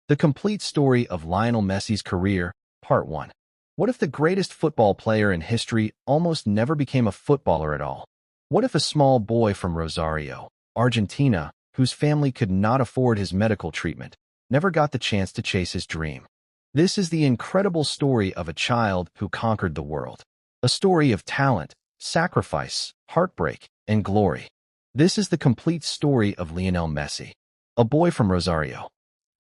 The complete story of Lionel Messi's career, Part 1. What if the greatest football player in history almost never became a footballer at all? What if a small boy from Rosario, Argentina, whose family could not afford his medical treatment, never got the chance to chase his dream? This is the incredible story of a child who conquered the world. A story of talent, sacrifice, heartbreak, and glory. This is the complete story of Lionel Messi, a boy from Rosario.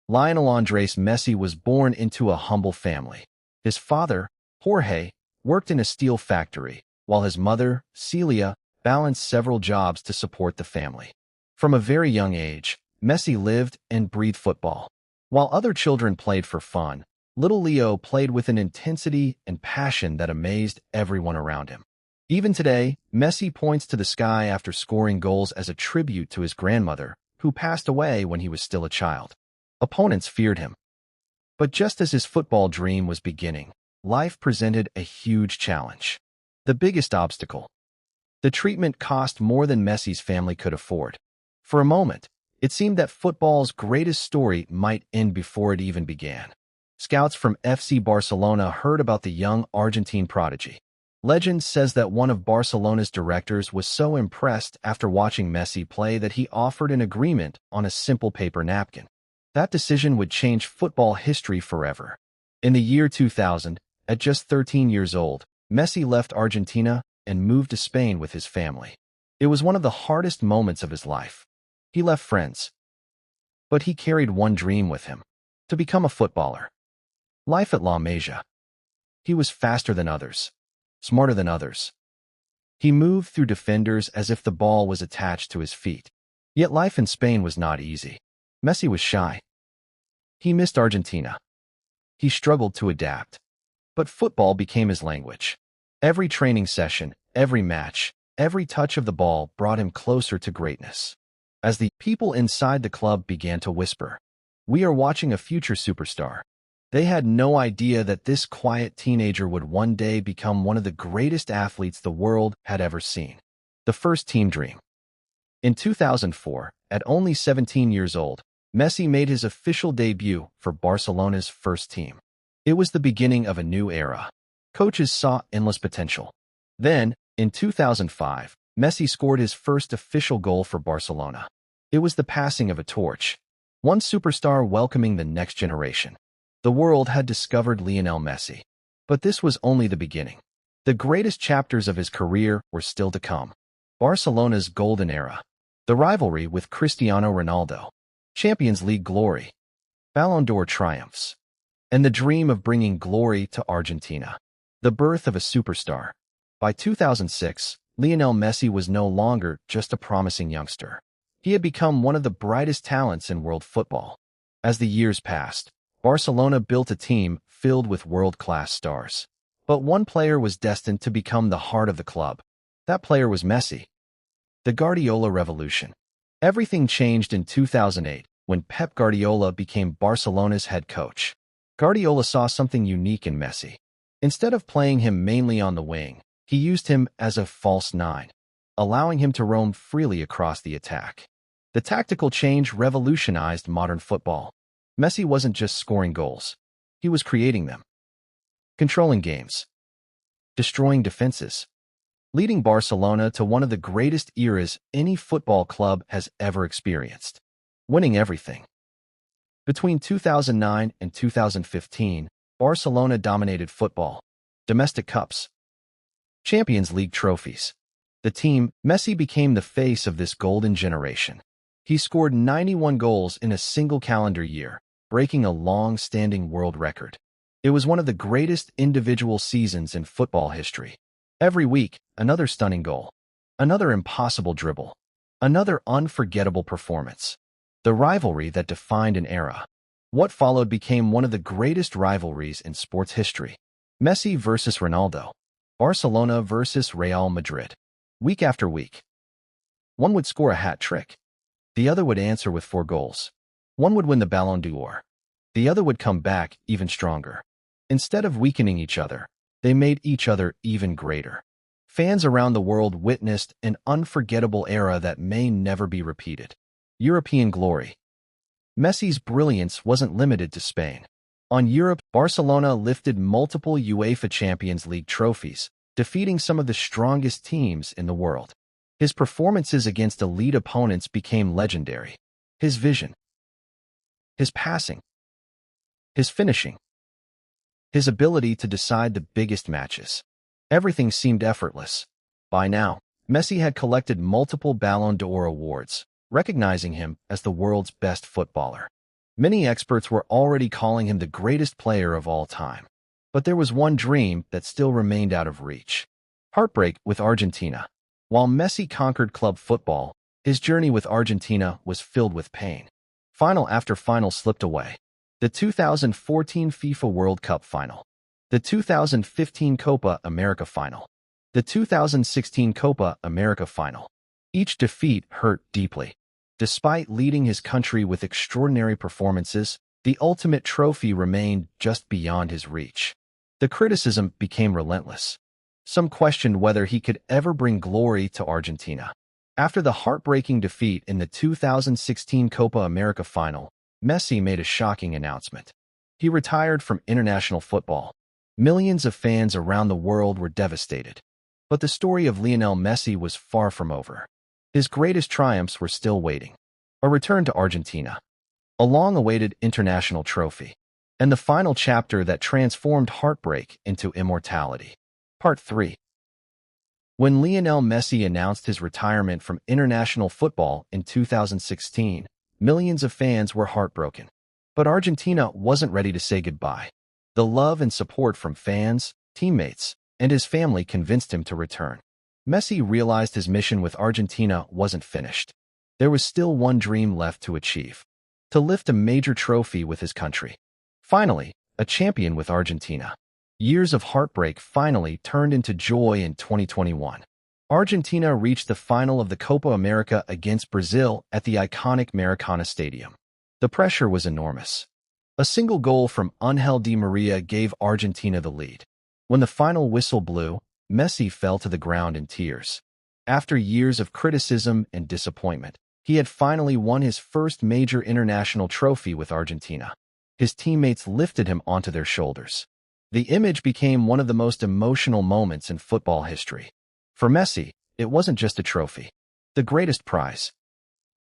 Lionel Andres Messi was born into a humble family. His father, Jorge, worked in a steel factory, while his mother, Celia, balanced several jobs to support the family. From a very young age, Messi lived and breathed football. While other children played for fun, little Leo played with an intensity and passion that amazed everyone around him. Even today, Messi points to the sky after scoring goals as a tribute to his grandmother, who passed away when he was still a child. Opponents feared him. But just as his football dream was beginning, life presented a huge challenge. The biggest obstacle. The treatment cost more than Messi's family could afford. For a moment, it seemed that football's greatest story might end before it even began. Scouts from FC Barcelona heard about the young Argentine prodigy. Legend says that one of Barcelona's directors was so impressed after watching Messi play that he offered an agreement on a simple paper napkin. That decision would change football history forever. In the year 2000, at just 13 years old, Messi left Argentina and moved to Spain with his family. It was one of the hardest moments of his life. He left friends. But he carried one dream with him: to become a footballer. Life at La Masia. He was faster than others, smarter than others. He moved through defenders as if the ball was attached to his feet. Yet life in Spain was not easy. Messi was shy. He missed Argentina. He struggled to adapt. But football became his language. Every training session, every match, every touch of the ball brought him closer to greatness. As the people inside the club began to whisper, "We are watching a future superstar," they had no idea that this quiet teenager would one day become one of the greatest athletes the world had ever seen. The first team dream. In 2004, at only 17 years old, Messi made his official debut for Barcelona's first team. It was the beginning of a new era. Coaches saw endless potential. Then, in 2005, Messi scored his first official goal for Barcelona. It was the passing of a torch, one superstar welcoming the next generation. The world had discovered Lionel Messi. But this was only the beginning. The greatest chapters of his career were still to come. Barcelona's golden era. The rivalry with Cristiano Ronaldo. Champions League glory. Ballon d'Or triumphs. And the dream of bringing glory to Argentina. The birth of a superstar. By 2006, Lionel Messi was no longer just a promising youngster. He had become one of the brightest talents in world football. As the years passed, Barcelona built a team filled with world-class stars. But one player was destined to become the heart of the club. That player was Messi. The Guardiola Revolution. Everything changed in 2008 when Pep Guardiola became Barcelona's head coach. Guardiola saw something unique in Messi. Instead of playing him mainly on the wing, he used him as a false nine, allowing him to roam freely across the attack. The tactical change revolutionized modern football. Messi wasn't just scoring goals. He was creating them. Controlling games. Destroying defenses. Leading Barcelona to one of the greatest eras any football club has ever experienced. Winning everything. Between 2009 and 2015, Barcelona dominated football. Domestic cups. Champions League trophies. The team, Messi became the face of this golden generation. He scored 91 goals in a single calendar year, breaking a long-standing world record. It was one of the greatest individual seasons in football history. Every week, another stunning goal. Another impossible dribble. Another unforgettable performance. The rivalry that defined an era. What followed became one of the greatest rivalries in sports history. Messi versus Ronaldo. Barcelona versus Real Madrid. Week after week. One would score a hat trick. The other would answer with 4 goals. One would win the Ballon d'Or. The other would come back even stronger. Instead of weakening each other, they made each other even greater. Fans around the world witnessed an unforgettable era that may never be repeated. European glory. Messi's brilliance wasn't limited to Spain. On Europe, Barcelona lifted multiple UEFA Champions League trophies, defeating some of the strongest teams in the world. His performances against elite opponents became legendary. His vision, his passing, his finishing, his ability to decide the biggest matches. Everything seemed effortless. By now, Messi had collected multiple Ballon d'Or awards, recognizing him as the world's best footballer. Many experts were already calling him the greatest player of all time. But there was one dream that still remained out of reach. Heartbreak with Argentina. While Messi conquered club football, his journey with Argentina was filled with pain. Final after final slipped away. The 2014 FIFA World Cup final. The 2015 Copa América final. The 2016 Copa América final. Each defeat hurt deeply. Despite leading his country with extraordinary performances, the ultimate trophy remained just beyond his reach. The criticism became relentless. Some questioned whether he could ever bring glory to Argentina. After the heartbreaking defeat in the 2016 Copa América final, Messi made a shocking announcement. He retired from international football. Millions of fans around the world were devastated. But the story of Lionel Messi was far from over. His greatest triumphs were still waiting. A return to Argentina, a long-awaited international trophy, and the final chapter that transformed heartbreak into immortality. Part 3. When Lionel Messi announced his retirement from international football in 2016, millions of fans were heartbroken. But Argentina wasn't ready to say goodbye. The love and support from fans, teammates, and his family convinced him to return. Messi realized his mission with Argentina wasn't finished. There was still one dream left to achieve: to lift a major trophy with his country. Finally, a champion with Argentina. Years of heartbreak finally turned into joy in 2021. Argentina reached the final of the Copa América against Brazil at the iconic Maracana Stadium. The pressure was enormous. A single goal from Angel Di Maria gave Argentina the lead. When the final whistle blew, Messi fell to the ground in tears. After years of criticism and disappointment, he had finally won his first major international trophy with Argentina. His teammates lifted him onto their shoulders. The image became one of the most emotional moments in football history. For Messi, it wasn't just a trophy, the greatest prize.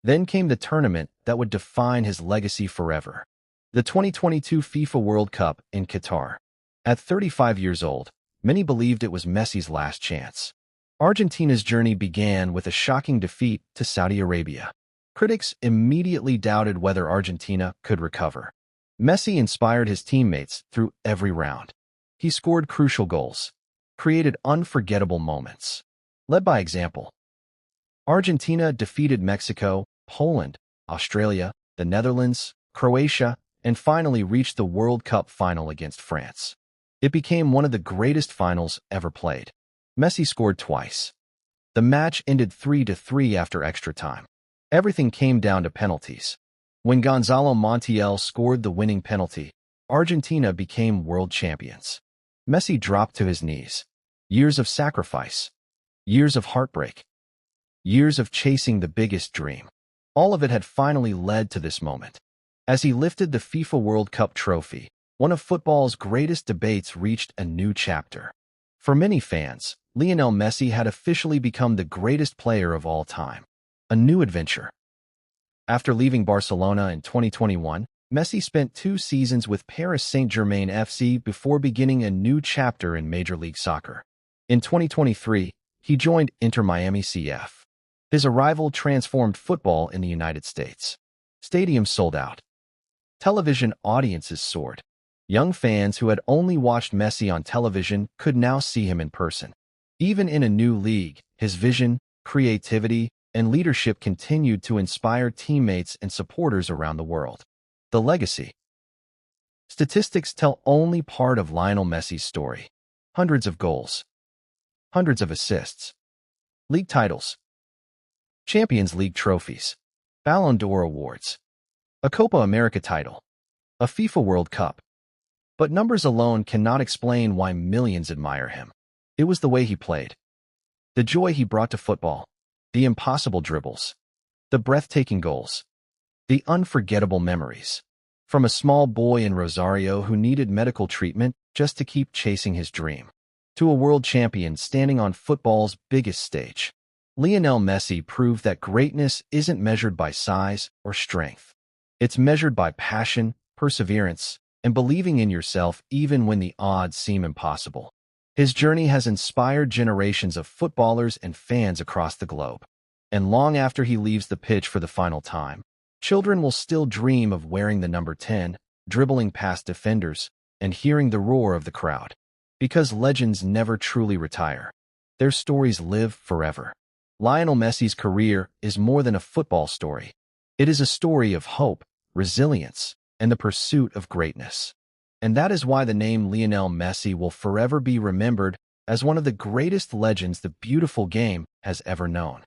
Then came the tournament that would define his legacy forever: the 2022 FIFA World Cup in Qatar. At 35 years old, many believed it was Messi's last chance. Argentina's journey began with a shocking defeat to Saudi Arabia. Critics immediately doubted whether Argentina could recover. Messi inspired his teammates through every round. He scored crucial goals, created unforgettable moments. Led by example, Argentina defeated Mexico, Poland, Australia, the Netherlands, Croatia, and finally reached the World Cup final against France. It became one of the greatest finals ever played. Messi scored twice. The match ended 3-3 after extra time. Everything came down to penalties. When Gonzalo Montiel scored the winning penalty, Argentina became world champions. Messi dropped to his knees. Years of sacrifice. Years of heartbreak. Years of chasing the biggest dream. All of it had finally led to this moment. As he lifted the FIFA World Cup trophy, one of football's greatest debates reached a new chapter. For many fans, Lionel Messi had officially become the greatest player of all time. A new adventure. After leaving Barcelona in 2021, Messi spent 2 seasons with Paris Saint-Germain FC before beginning a new chapter in Major League Soccer. In 2023, he joined Inter Miami CF. His arrival transformed football in the United States. Stadiums sold out. Television audiences soared. Young fans who had only watched Messi on television could now see him in person. Even in a new league, his vision, creativity, and leadership continued to inspire teammates and supporters around the world. The legacy. Statistics tell only part of Lionel Messi's story. Hundreds of goals. Hundreds of assists. League titles. Champions League trophies. Ballon d'Or awards. A Copa América title. A FIFA World Cup. But numbers alone cannot explain why millions admire him. It was the way he played. The joy he brought to football. The impossible dribbles. The breathtaking goals. The unforgettable memories. From a small boy in Rosario who needed medical treatment just to keep chasing his dream, to a world champion standing on football's biggest stage, Lionel Messi proved that greatness isn't measured by size or strength. It's measured by passion, perseverance, and believing in yourself even when the odds seem impossible. His journey has inspired generations of footballers and fans across the globe. And long after he leaves the pitch for the final time, children will still dream of wearing the number 10, dribbling past defenders, and hearing the roar of the crowd. Because legends never truly retire. Their stories live forever. Lionel Messi's career is more than a football story. It is a story of hope, resilience, and the pursuit of greatness. And that is why the name Lionel Messi will forever be remembered as one of the greatest legends the beautiful game has ever known.